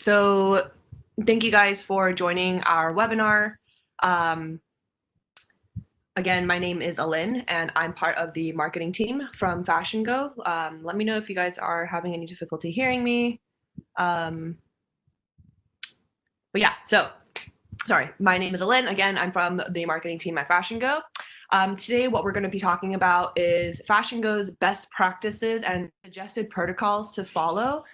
So thank you guys for joining our webinar. Um, Again, my name is Alin, and I'm part of the marketing team from FashionGo. Let me know if you guys are having any difficulty hearing me. But yeah, sorry, my name is Alin. Again, I'm from the marketing team at FashionGo. Today, what we're going to be talking about is FashionGo's best practices and suggested protocols to follow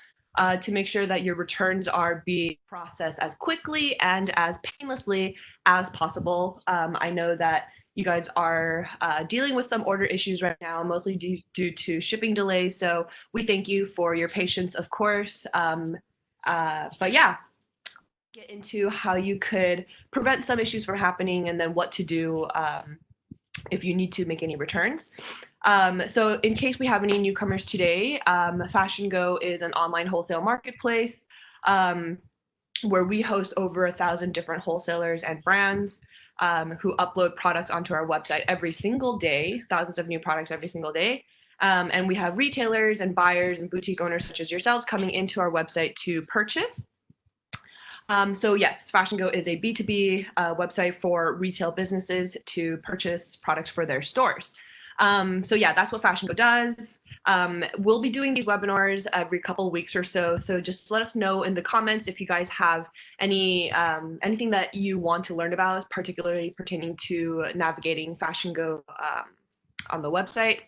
to make sure that your returns are being processed as quickly and as painlessly as possible. I know that you guys are dealing with some order issues right now, mostly due to shipping delays. So we thank you for your patience, of course. But yeah, get into how you could prevent some issues from happening and then what to do if you need to make any returns. So in case we have any newcomers today, FashionGo is an online wholesale marketplace where we host over 1,000 different wholesalers and brands who upload products onto our website every single day, thousands of new products every single day. And we have retailers and buyers and boutique owners such as yourselves coming into our website to purchase. So yes, FashionGo is a B2B website for retail businesses to purchase products for their stores. So yeah, that's what FashionGo does. We'll be doing these webinars every couple weeks or so. So just let us know in the comments if you guys have anything that you want to learn about, particularly pertaining to navigating FashionGo on the website.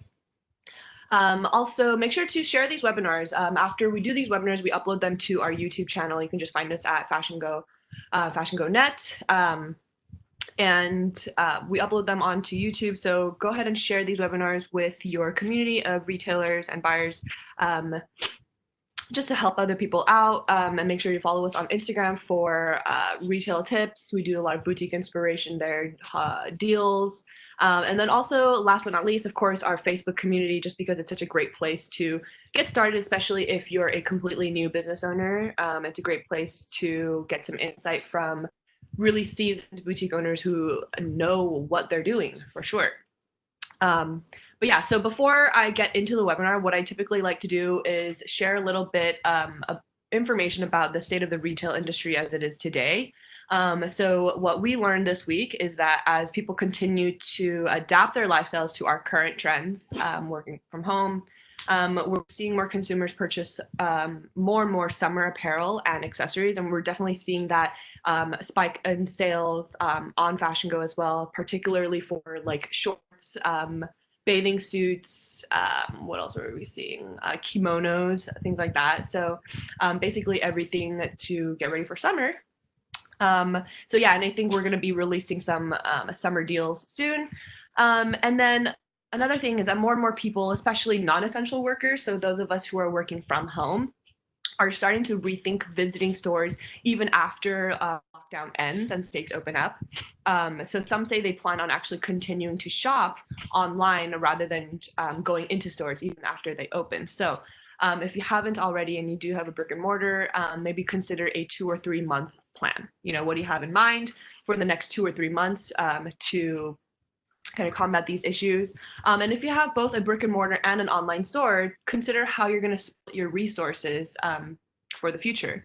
Also, make sure to share these webinars. After we do these webinars, we upload them to our YouTube channel. You can just find us at FashionGo, FashionGo.net. And we upload them onto YouTube. So go ahead and share these webinars with your community of retailers and buyers just to help other people out. And make sure you follow us on Instagram for retail tips. We do a lot of boutique inspiration there, deals. And then also, last but not least, of course, our Facebook community, just because it's such a great place to get started, especially if you're a completely new business owner. It's a great place to get some insight from really seasoned boutique owners who know what they're doing for sure. But yeah, so before I get into the webinar, what I typically like to do is share a little bit of information about the state of the retail industry as it is today. So what we learned this week is that as people continue to adapt their lifestyles to our current trends, working from home, we're seeing more consumers purchase more and more summer apparel and accessories, and we're definitely seeing that spike in sales on FashionGo as well, particularly for like shorts, bathing suits, what else are we seeing? Kimonos, things like that. So basically everything to get ready for summer. So yeah, and I think we're going to be releasing some summer deals soon. And then another thing is that more and more people, especially non-essential workers, so those of us who are working from home, are starting to rethink visiting stores even after lockdown ends and states open up. So some say they plan on actually continuing to shop online rather than going into stores even after they open. So if you haven't already and you do have a brick and mortar, maybe consider a 2 or 3 month plan. You know, what do you have in mind for the next 2 or 3 months to kind of combat these issues? And if you have both a brick and mortar and an online store, consider how you're going to split your resources for the future.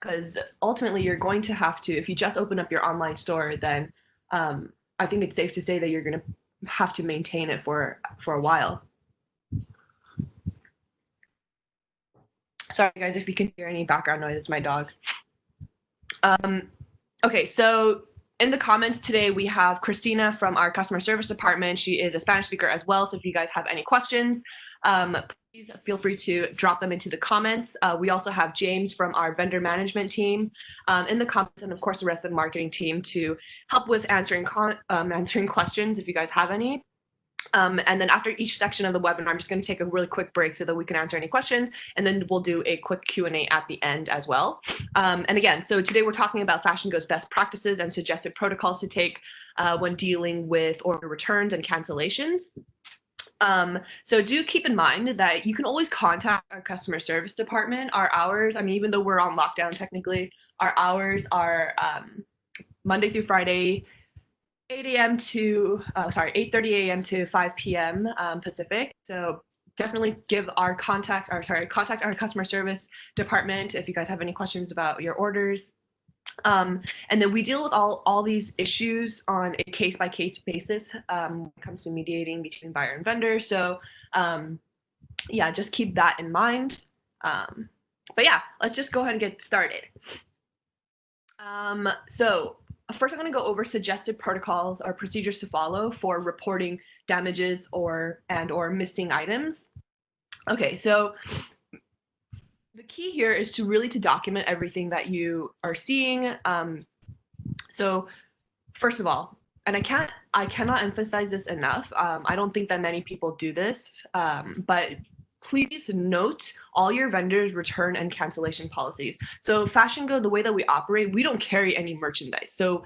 Because ultimately you're going to have to, if you just open up your online store, then I think it's safe to say that you're going to have to maintain it for a while. Sorry guys if you can hear any background noise, it's my dog. Okay, so in the comments today, we have Christina from our customer service department. She is a Spanish speaker as well. So if you guys have any questions, please feel free to drop them into the comments. We also have James from our vendor management team in the comments, and of course the rest of the marketing team to help with answering questions if you guys have any. And then after each section of the webinar, I'm just going to take a really quick break so that we can answer any questions, and then we'll do a quick Q&A at the end as well. And again, so today we're talking about FashionGo's best practices and suggested protocols to take when dealing with order returns and cancellations. So do keep in mind that you can always contact our customer service department. Our hours, I mean, even though we're on lockdown technically, our hours are Monday through Friday, 8:30 a.m. to 5 p.m. Pacific. So definitely give our contact our customer service department if you guys have any questions about your orders. And then we deal with all these issues on a case by case basis when it comes to mediating between buyer and vendor. So yeah, just keep that in mind. But yeah, let's just go ahead and get started. So first I'm going to go over suggested protocols or procedures to follow for reporting damages or missing items. Okay, so the key here is to really document everything that you are seeing. So first of all, and I cannot emphasize this enough. I don't think that many people do this, but please note all your vendors' return and cancellation policies. So FashionGo, the way that we operate, we don't carry any merchandise. So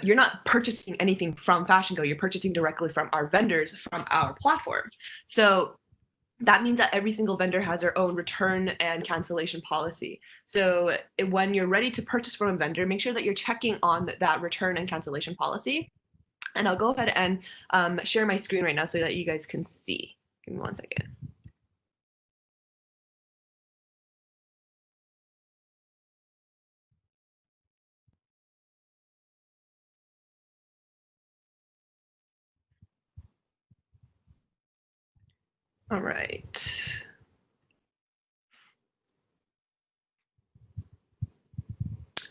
you're not purchasing anything from FashionGo. You're purchasing directly from our vendors from our platform. So that means that every single vendor has their own return and cancellation policy. So when you're ready to purchase from a vendor, make sure that you're checking on that return and cancellation policy. And I'll go ahead and share my screen right now so that you guys can see. Give me 1 second. All right.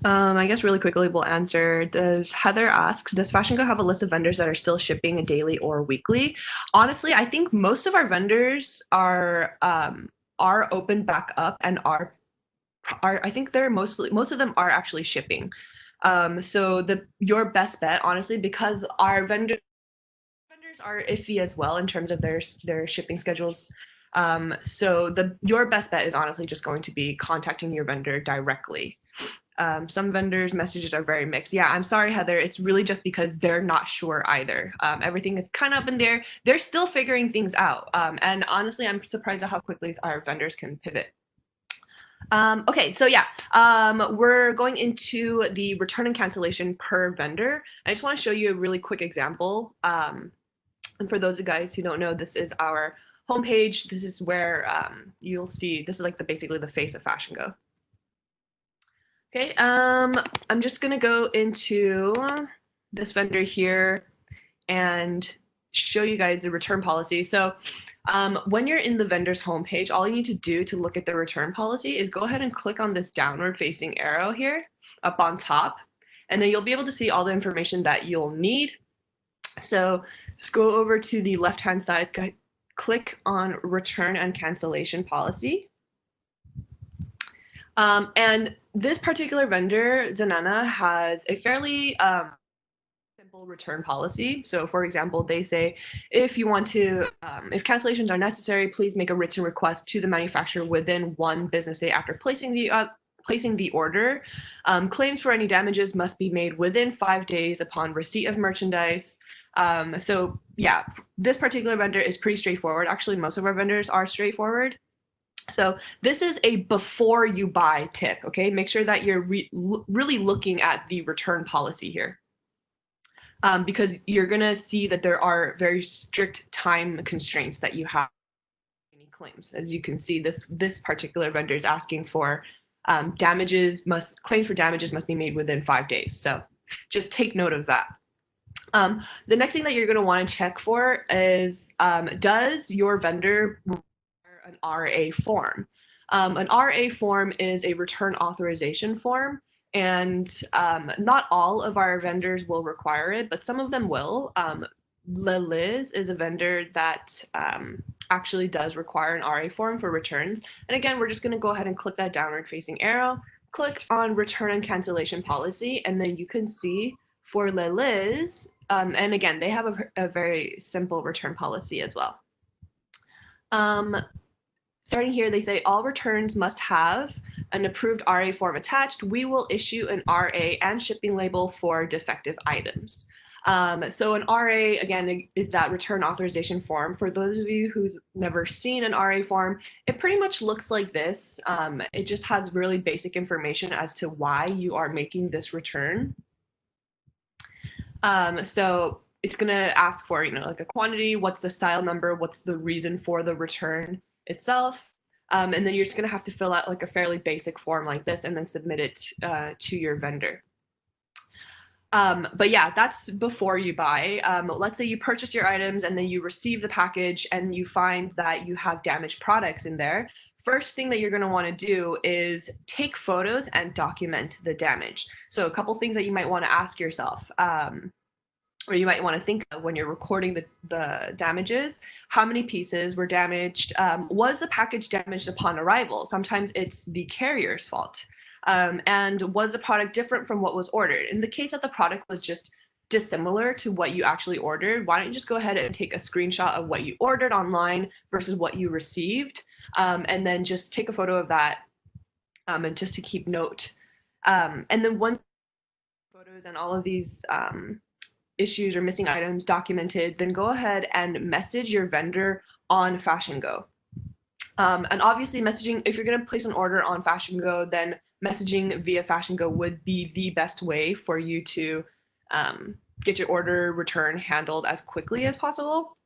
I guess really quickly we'll answer. Heather asks, does FashionGo have a list of vendors that are still shipping daily or weekly? Honestly, I think most of our vendors are open back up and are I think they're most of them are actually shipping. So your best bet, honestly, because our vendors are iffy as well in terms of their shipping schedules. So your best bet is honestly just going to be contacting your vendor directly. Some vendors' messages are very mixed. Yeah, I'm sorry, Heather. It's really just because they're not sure either. Everything is kind of up in there. They're still figuring things out. And honestly, I'm surprised at how quickly our vendors can pivot. Okay, so yeah, we're going into the return and cancellation per vendor. I just want to show you a really quick example. And for those of you guys who don't know, this is our homepage. This is where you'll see, this is like basically the face of FashionGo. Okay, I'm just gonna go into this vendor here and show you guys the return policy. So when you're in the vendor's homepage, all you need to do to look at the return policy is go ahead and click on this downward facing arrow here up on top, and then you'll be able to see all the information that you'll need. So just go over to the left-hand side, click on return and cancellation policy. And this particular vendor, Zanana, has a fairly simple return policy. So for example, they say, if you want to, if cancellations are necessary, please make a written request to the manufacturer within 1 business day after placing the order. Claims for any damages must be made within 5 days upon receipt of merchandise. So yeah, this particular vendor is pretty straightforward. Actually, most of our vendors are straightforward. So this is a before you buy tip, okay? Make sure that you're really looking at the return policy here. Because you're gonna see that there are very strict time constraints that you have any claims. As you can see, this particular vendor is asking for claims for damages must be made within 5 days. So just take note of that. The next thing that you're gonna wanna check for is, does your vendor an RA form? An RA form is a return authorization form, and not all of our vendors will require it, but some of them will. Liz is a vendor that actually does require an RA form for returns. And again, we're just going to go ahead and click that downward facing arrow, click on return and cancellation policy, and then you can see for Liz, and again, they have a very simple return policy as well. Starting here, they say all returns must have an approved RA form attached. We will issue an RA and shipping label for defective items. So an RA, again, is that return authorization form. For those of you who's never seen an RA form, it pretty much looks like this. It just has really basic information as to why you are making this return. So it's going to ask for, like a quantity, what's the style number, what's the reason for the return itself. And then you're just going to have to fill out like a fairly basic form like this and then submit it to your vendor. But yeah, that's before you buy. Let's say you purchase your items and then you receive the package and you find that you have damaged products in there. First thing that you're going to want to do is take photos and document the damage. So a couple things that you might want to ask yourself, or you might want to think of when you're recording the damages. How many pieces were damaged? Was the package damaged upon arrival? Sometimes it's the carrier's fault. And was the product different from what was ordered? In the case that the product was just dissimilar to what you actually ordered, why don't you just go ahead and take a screenshot of what you ordered online versus what you received, and then just take a photo of that, and just to keep note. And then once photos and all of these issues or missing items documented, then go ahead and message your vendor on FashionGo. And obviously messaging, if you're going to place an order on FashionGo, then messaging via FashionGo would be the best way for you to get your order return handled as quickly as possible.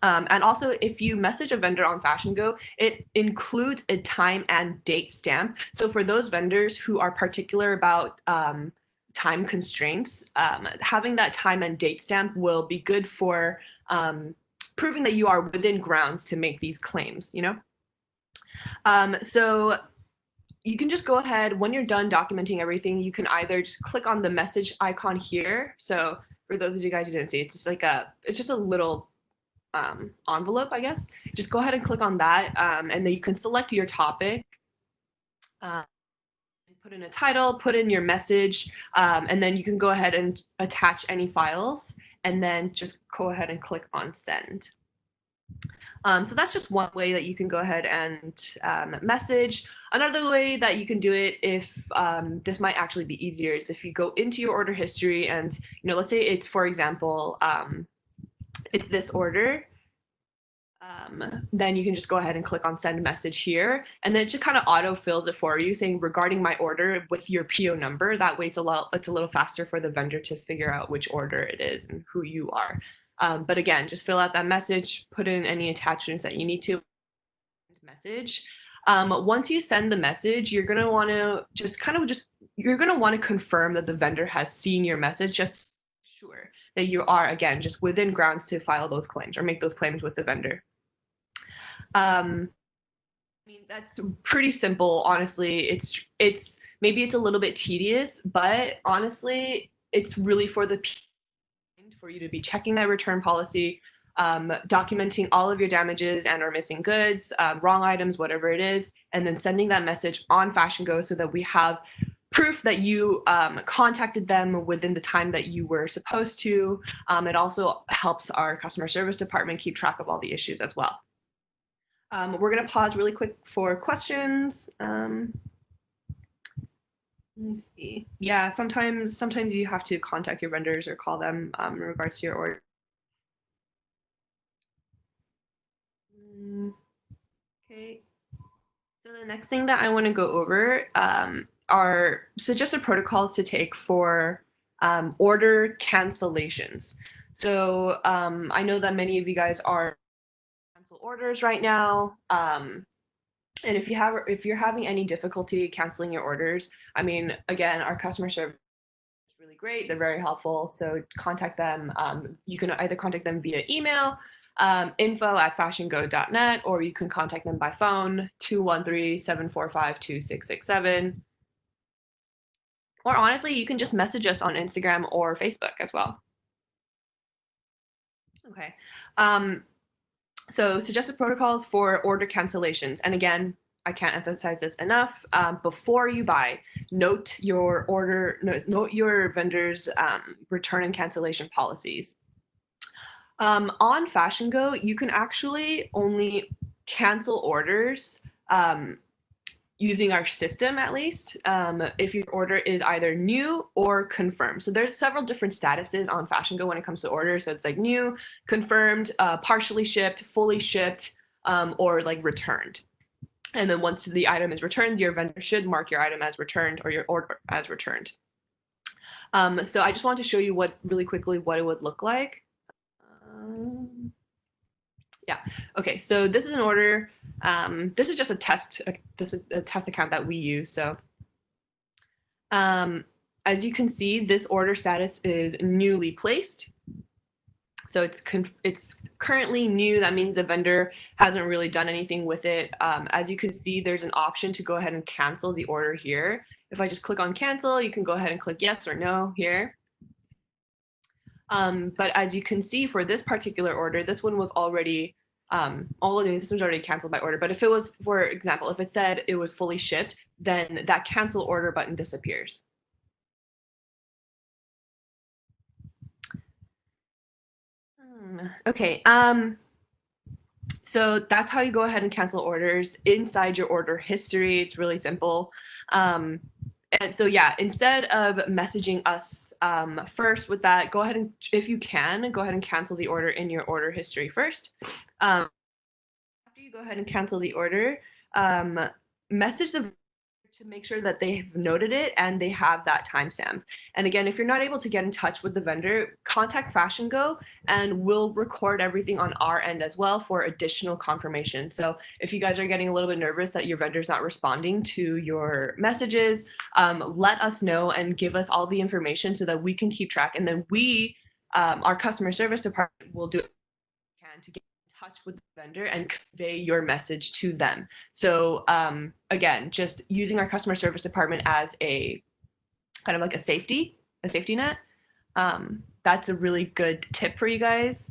And also, if you message a vendor on FashionGo, it includes a time and date stamp. So for those vendors who are particular about time constraints, having that time and date stamp will be good for proving that you are within grounds to make these claims, So you can just go ahead, when you're done documenting everything, you can either just click on the message icon here. So for those of you guys who didn't see, it's just like it's just a little envelope, I guess. Just go ahead and click on that, and then you can select your topic, put in a title, put in your message, and then you can go ahead and attach any files, and then just go ahead and click on send. So that's just one way that you can go ahead and message. Another way that you can do it, if this might actually be easier, is if you go into your order history and, let's say it's, for example, it's this order, then you can just go ahead and click on send message here, and then it just kind of auto fills it for you, saying regarding my order with your PO number. That way it's a little faster for the vendor to figure out which order it is and who you are. But again, just fill out that message, put in any attachments that you need to message. Once you send the message, you're going to want to confirm that the vendor has seen your message, just sure that you are, again, just within grounds to file those claims or make those claims with the vendor. That's pretty simple, honestly. It's maybe it's a little bit tedious, but honestly, it's really for you to be checking that return policy, documenting all of your damages and or missing goods, wrong items, whatever it is, and then sending that message on FashionGo so that we have proof that you contacted them within the time that you were supposed to. It also helps our customer service department keep track of all the issues as well. We're going to pause really quick for questions. Let me see. Yeah, sometimes you have to contact your vendors or call them in regards to your order. Okay. So the next thing that I want to go over are suggested protocols to take for order cancellations. So I know that many of you guys are cancel orders right now. And if you're having any difficulty canceling your orders, again, our customer service is really great. They're very helpful. So contact them. You can either contact them via email, info@fashiongo.net, or you can contact them by phone, 213-745-2667. Or honestly, you can just message us on Instagram or Facebook as well. Okay. So suggested protocols for order cancellations. And again, I can't emphasize this enough. Before you buy, note your vendor's return and cancellation policies. On FashionGo, you can actually only cancel orders using our system, at least, if your order is either new or confirmed. So there's several different statuses on FashionGo when it comes to orders. So it's like new, confirmed, partially shipped, fully shipped, or like returned. And then once the item is returned, your vendor should mark your item as returned or your order as returned. So I just want to show you really quickly what it would look like. Yeah. Okay. So this is an order. This is just a test. This is a test account that we use. So as you can see, this order status is newly placed. So it's currently new. That means the vendor hasn't really done anything with it. As you can see, there's an option to go ahead and cancel the order here. If I just click on cancel, you can go ahead and click yes or no here. But as you can see for this particular order, this one was already this was already canceled by order. But if it was, for example, if it said it was fully shipped, then that cancel order button disappears. Okay. So that's how you go ahead and cancel orders inside your order history. It's really simple. And so yeah, instead of messaging us first with that, go ahead and, if you can, go ahead and cancel the order in your order history first. After you go ahead and cancel the order, message the to make sure that they've noted it and they have that timestamp. And again, if you're not able to get in touch with the vendor, contact FashionGo and we'll record everything on our end as well for additional confirmation. So if you guys are getting a little bit nervous that your vendor's not responding to your messages, let us know and give us all the information so that we can keep track. And then we, our customer service department, will do what we can to get touch with the vendor and convey your message to them. So again, just using our customer service department as a kind of like a safety net. That's a really good tip for you guys.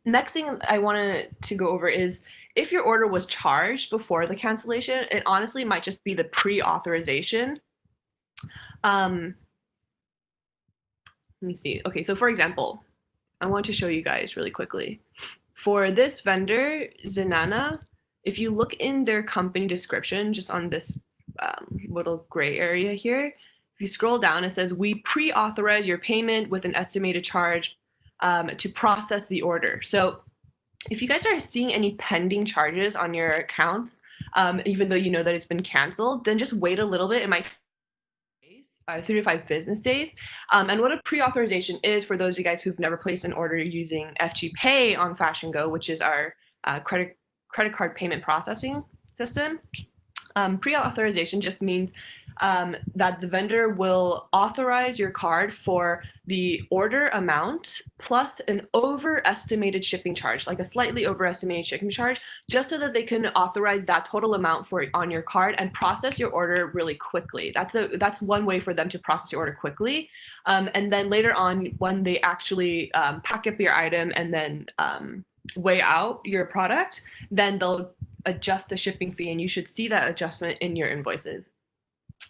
Next thing I wanted to go over is if your order was charged before the cancellation, it honestly might just be the pre-authorization. Let me see. Okay, so for example, I want to show you guys really quickly. For this vendor, Zenana, if you look in their company description, just on this little gray area here, if you scroll down, it says, we pre-authorize your payment with an estimated charge to process the order. So if you guys are seeing any pending charges on your accounts, even though you know that it's been canceled, then just wait a little bit. It might 3 to 5 business days. And what a pre-authorization is, for those of you guys who've never placed an order using FG Pay on FashionGo, which is our credit card payment processing system. Pre-authorization just means that the vendor will authorize your card for the order amount plus an overestimated shipping charge, like a slightly overestimated shipping charge, just so that they can authorize that total amount for on your card and process your order really quickly. That's one way for them to process your order quickly. And then later on, when they actually pack up your item and then weigh out your product, then they'll adjust the shipping fee, and you should see that adjustment in your invoices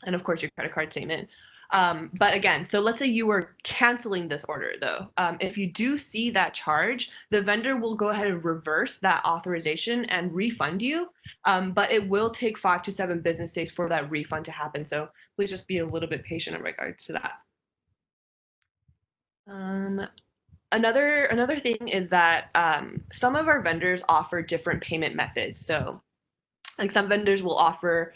and of course your credit card statement. But again, so let's say you were canceling this order though. If you do see that charge, the vendor will go ahead and reverse that authorization and refund you. But it will take 5 to 7 business days for that refund to happen. So please just be a little bit patient in regards to that. Another thing is that some of our vendors offer different payment methods. So like some vendors will offer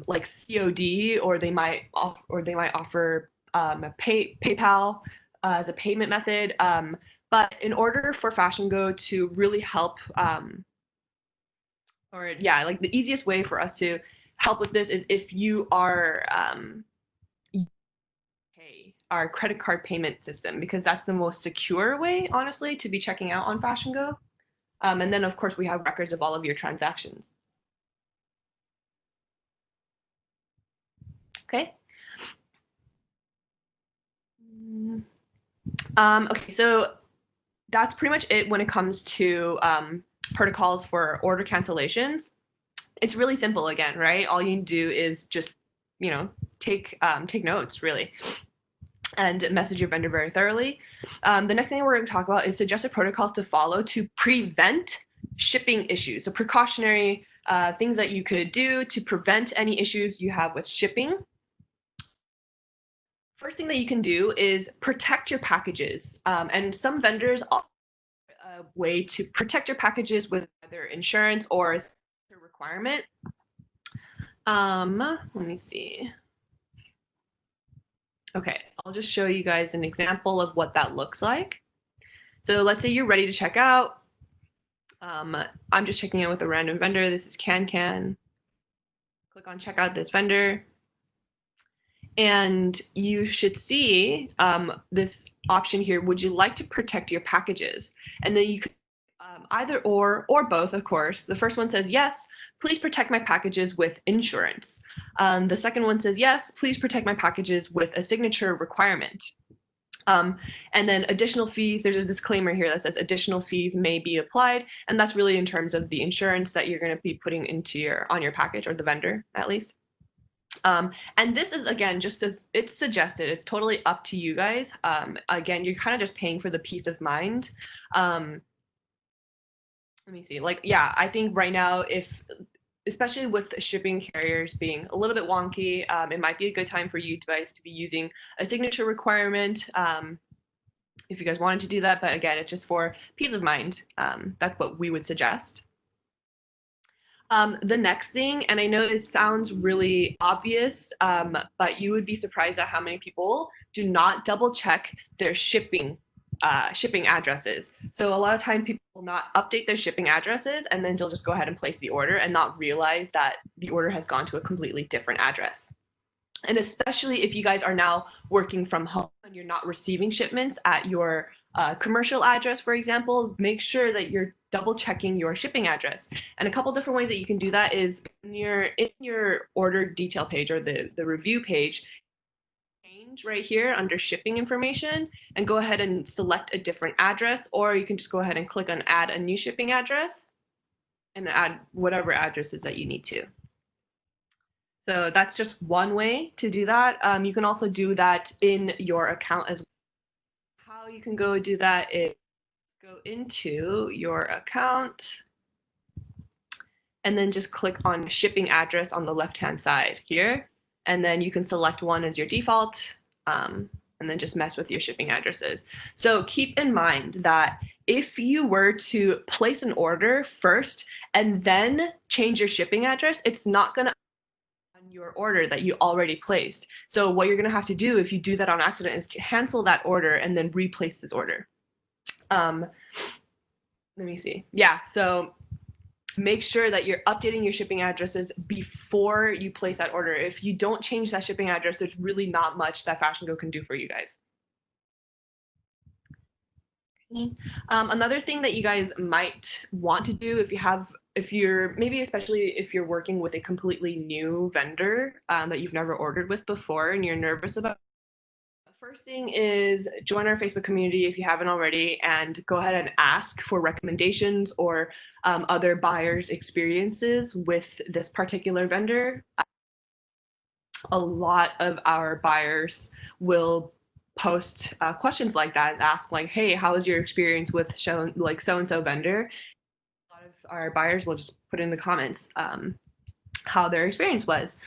like COD, or they might offer PayPal as a payment method. But in order for FashionGo to really help, like the easiest way for us to help with this is if you are our credit card payment system, because that's the most secure way, honestly, to be checking out on FashionGo. And then, of course, we have records of all of your transactions. Okay. Okay, so that's pretty much it when it comes to protocols for order cancellations. It's really simple again, right? All you do is just, take notes, really, and message your vendor very thoroughly. The next thing we're going to talk about is suggested protocols to follow to prevent shipping issues. So precautionary things that you could do to prevent any issues you have with shipping. First thing that you can do is protect your packages. And some vendors offer a way to protect your packages with either insurance or a requirement. Let me see. Okay, I'll just show you guys an example of what that looks like. So let's say you're ready to check out. I'm just checking in with a random vendor. This is CanCan. Click on check out this vendor. And you should see this option here. Would you like to protect your packages? And then you could either or both, of course. The first one says, yes, please protect my packages with insurance. The second one says, yes, please protect my packages with a signature requirement. And then additional fees, there's a disclaimer here that says additional fees may be applied, and that's really in terms of the insurance that you're going to be putting into on your package, or the vendor at least. And this is, again, just as it's suggested, it's totally up to you guys. Again, you're kind of just paying for the peace of mind. Let me see, like, yeah, I think right now, especially with shipping carriers being a little bit wonky, it might be a good time for you guys to be using a signature requirement, if you guys wanted to do that. But again, it's just for peace of mind. That's what we would suggest. The next thing, and I know this sounds really obvious, but you would be surprised at how many people do not double check their shipping addresses. So a lot of time people will not update their shipping addresses, and then they'll just go ahead and place the order and not realize that the order has gone to a completely different address. And especially if you guys are now working from home and you're not receiving shipments at your commercial address, for example, make sure that you're double checking your shipping address. And a couple different ways that you can do that is in your order detail page, or the review page, change right here under shipping information and go ahead and select a different address, or you can just go ahead and click on add a new shipping address and add whatever addresses that you need to. So that's just one way to do that. You can also do that in your account as well. How you can go do that is go into your account and then just click on shipping address on the left-hand side here. And then you can select one as your default, and then just mess with your shipping addresses. So keep in mind that if you were to place an order first and then change your shipping address, it's not going to your order that you already placed. So what you're going to have to do if you do that on accident is cancel that order and then replace this order. Let me see. Yeah, so make sure that you're updating your shipping addresses before you place that order. If you don't change that shipping address, there's really not much that FashionGo can do for you guys. Another thing that you guys might want to do if you're maybe, especially if you're working with a completely new vendor that you've never ordered with before and you're nervous about, the first thing is join our Facebook community if you haven't already, and go ahead and ask for recommendations or other buyers' experiences with this particular vendor. A lot of our buyers will post questions like that and ask, like, hey, how was your experience with so-and-so vendor? A lot of our buyers will just put in the comments how their experience was.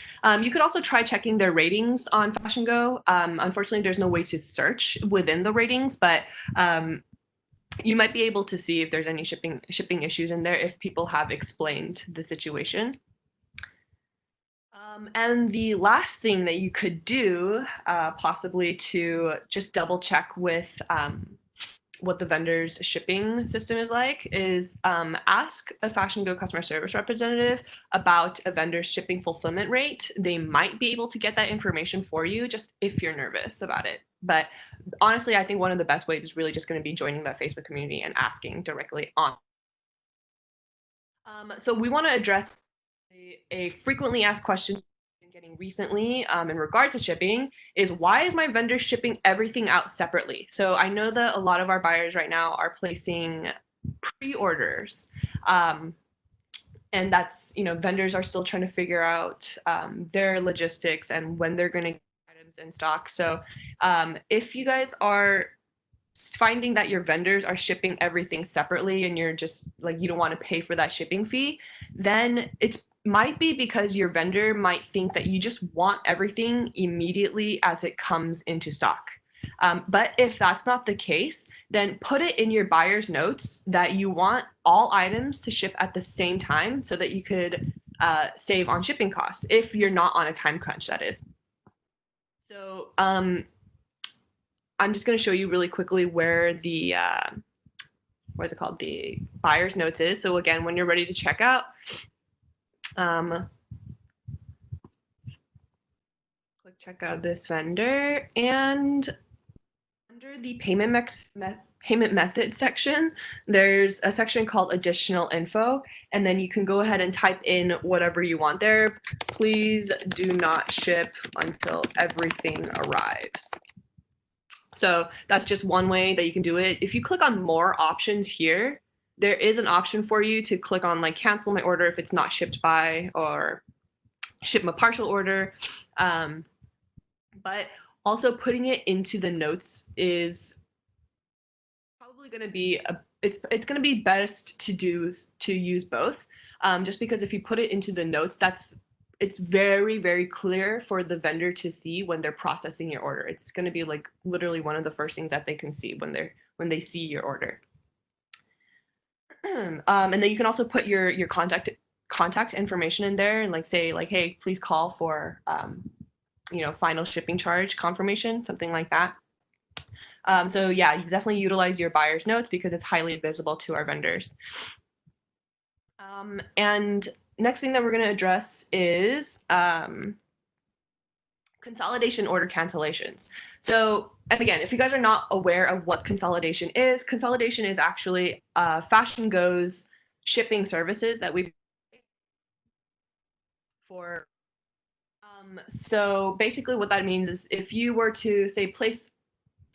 You could also try checking their ratings on FashionGo. Unfortunately, there's no way to search within the ratings, but you might be able to see if there's any shipping issues in there if people have explained the situation. And the last thing that you could do, possibly to just double check with what the vendor's shipping system is like, is ask a FashionGo customer service representative about a vendor's shipping fulfillment rate. They might be able to get that information for you, just if you're nervous about it. But honestly, I think one of the best ways is really just going to be joining that Facebook community and asking directly on. So we want to address a frequently asked question getting recently in regards to shipping is, why is my vendor shipping everything out separately? So I know that a lot of our buyers right now are placing pre-orders, and that's, vendors are still trying to figure out their logistics and when they're going to get items in stock. So if you guys are finding that your vendors are shipping everything separately and you're just like, you don't want to pay for that shipping fee, then it might be because your vendor might think that you just want everything immediately as it comes into stock. But if that's not the case, then put it in your buyer's notes that you want all items to ship at the same time so that you could save on shipping costs, if you're not on a time crunch, that is. So I'm just going to show you really quickly where the what is it called? The buyer's notes is. So again, when you're ready to check out, click check out this vendor, and under the payment method section, there's a section called additional info, and then you can go ahead and type in whatever you want there. Please do not ship until everything arrives. So that's just one way that you can do it. If you click on more options here, there is an option for you to click on like cancel my order if it's not shipped by, or ship a partial order. But also putting it into the notes is probably going to be it's going to be best to use both, just because if you put it into the notes, it's very, very clear for the vendor to see when they're processing your order. It's going to be like literally one of the first things that they can see when they see your order. And then you can also put your contact information in there, and like say like, hey, please call for final shipping charge confirmation, something like that. So yeah, you definitely utilize your buyer's notes because it's highly visible to our vendors. And next thing that we're going to address is consolidation order cancellations. So, and again, if you guys are not aware of what consolidation is actually FashionGo's shipping services that we for. So basically what that means is if you were to say place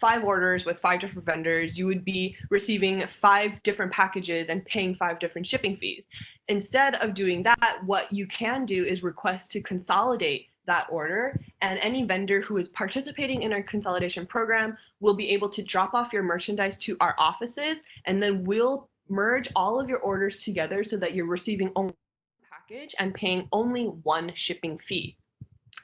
5 orders with 5 different vendors, you would be receiving 5 different packages and paying 5 different shipping fees. Instead of doing that, what you can do is request to consolidate that order, and any vendor who is participating in our consolidation program will be able to drop off your merchandise to our offices, and then we'll merge all of your orders together so that you're receiving only one package and paying only 1 shipping fee.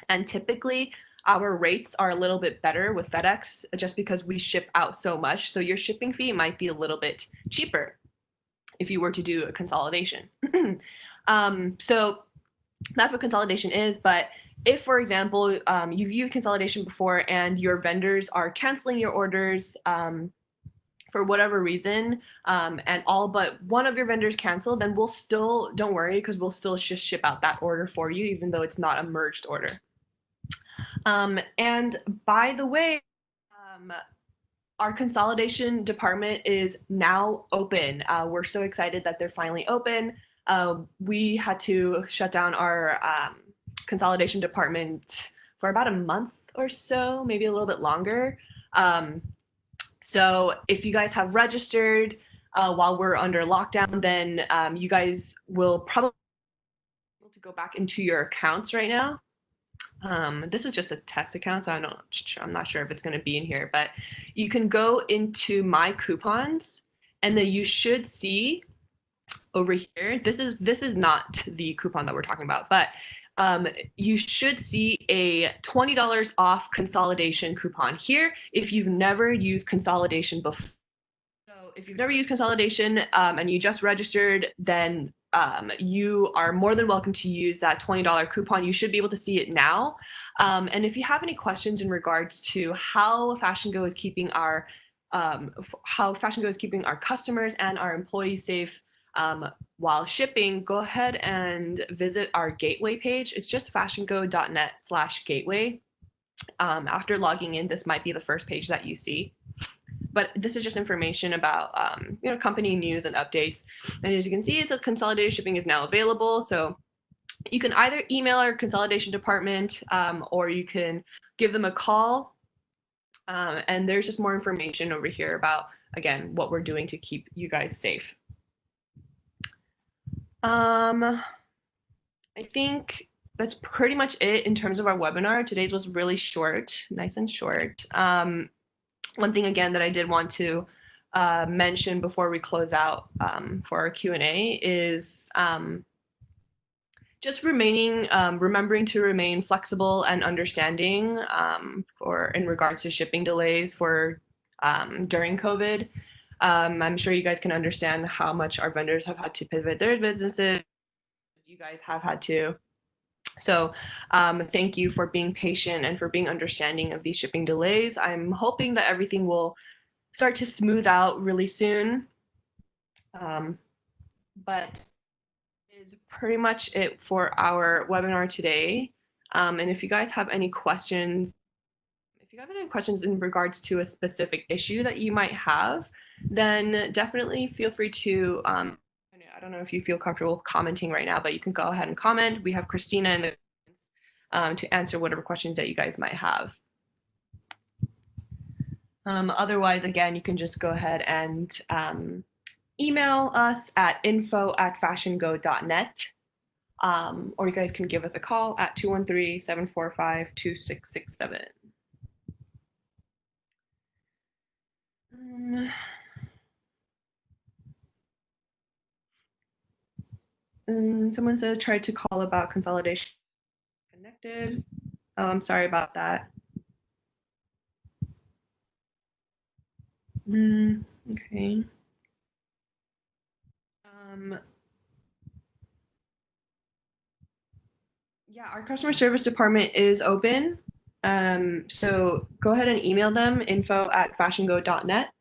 And typically, our rates are a little bit better with FedEx just because we ship out so much. So your shipping fee might be a little bit cheaper if you were to do a consolidation. So that's what consolidation is. But if, for example, you've used consolidation before and your vendors are canceling your orders for whatever reason, and all but one of your vendors canceled, then we'll still, don't worry, because we'll still just ship out that order for you, even though it's not a merged order. And by the way, our consolidation department is now open. We're so excited that they're finally open. We had to shut down our consolidation department for about a month or so, maybe a little bit longer. So if you guys have registered while we're under lockdown, then you guys will probably be able to go back into your accounts right now. This is just a test account, so I'm not sure if it's going to be in here, but you can go into my coupons, and then you should see over here. This is not the coupon that we're talking about, but you should see a $20 off consolidation coupon here if you've never used consolidation before. So if you've never used consolidation and you just registered, then you are more than welcome to use that $20 coupon. You should be able to see it now. And if you have any questions in regards to how FashionGo is keeping our customers and our employees safe while shipping, go ahead and visit our gateway page. It's just fashiongo.net/gateway. After logging in, this might be the first page that you see. But this is just information about company news and updates. And as you can see, it says consolidated shipping is now available. So you can either email our consolidation department or you can give them a call. And there's just more information over here about, again, what we're doing to keep you guys safe. I think that's pretty much it in terms of our webinar. Today's was really short, nice and short. One thing again that I did want to mention before we close out for our Q&A is just remembering to remain flexible and understanding in regards to shipping delays during COVID. I'm sure you guys can understand how much our vendors have had to pivot their businesses. You guys have had to. So thank you for being patient and for being understanding of these shipping delays. I'm hoping that everything will start to smooth out really soon. But is pretty much it for our webinar today. And if you guys have any questions, if you have any questions in regards to a specific issue that you might have, then definitely feel free to, I don't know if you feel comfortable commenting right now, but you can go ahead and comment. We have Christina in the to answer whatever questions that you guys might have. Otherwise, again, you can just go ahead and email us at info@fashiongo.net. Or you guys can give us a call at 213-745-2667. Someone says tried to call about consolidation connected. Oh, I'm sorry about that. Okay. Yeah, our customer service department is open. So go ahead and email them, info@fashiongo.net.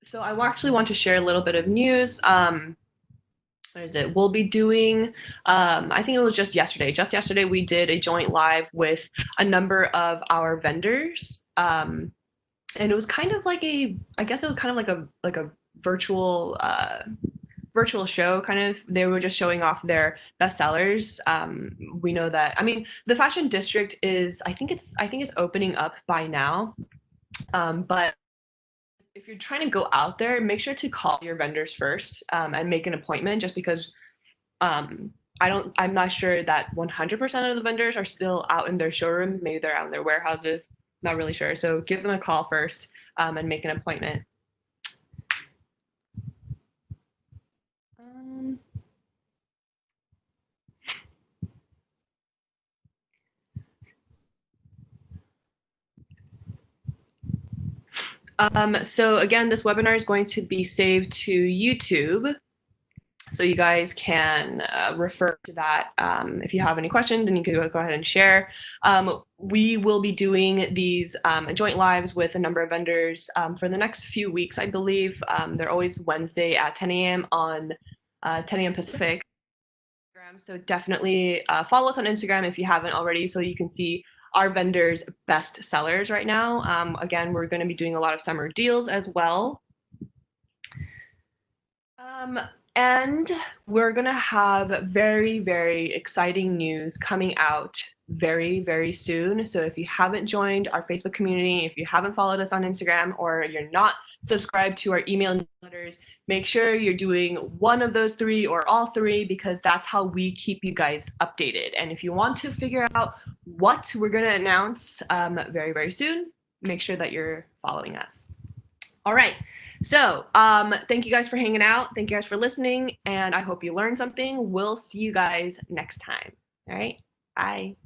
So I actually want to share a little bit of news. What is it? We'll be doing, I think it was just yesterday. Just yesterday, we did a joint live with a number of our vendors. And it was kind of like I guess it was kind of like a virtual, virtual show kind of. They were just showing off their bestsellers. We know that, I mean, the fashion district is, I think it's opening up by now. But if you're trying to go out there, make sure to call your vendors first, and make an appointment, just because I'm not sure that 100% of the vendors are still out in their showrooms. Maybe they're out in their warehouses. Not really sure. So give them a call first, and make an appointment. So again, this webinar is going to be saved to YouTube. So you guys can refer to that. If you have any questions, then you can go ahead and share. We will be doing these joint lives with a number of vendors for the next few weeks, I believe. They're always Wednesday at 10 a.m. on 10 a.m. Pacific. So definitely follow us on Instagram if you haven't already, so you can see our vendors' best sellers right now. Again, we're going to be doing a lot of summer deals as well. And we're going to have very, very exciting news coming out very, very soon. So if you haven't joined our Facebook community, if you haven't followed us on Instagram, or you're not subscribed to our email newsletters, make sure you're doing one of those three or all three, because that's how we keep you guys updated. And if you want to figure out what we're going to announce very, very soon, make sure that you're following us. All right. So thank you guys for hanging out. Thank you guys for listening. And I hope you learned something. We'll see you guys next time. All right. Bye.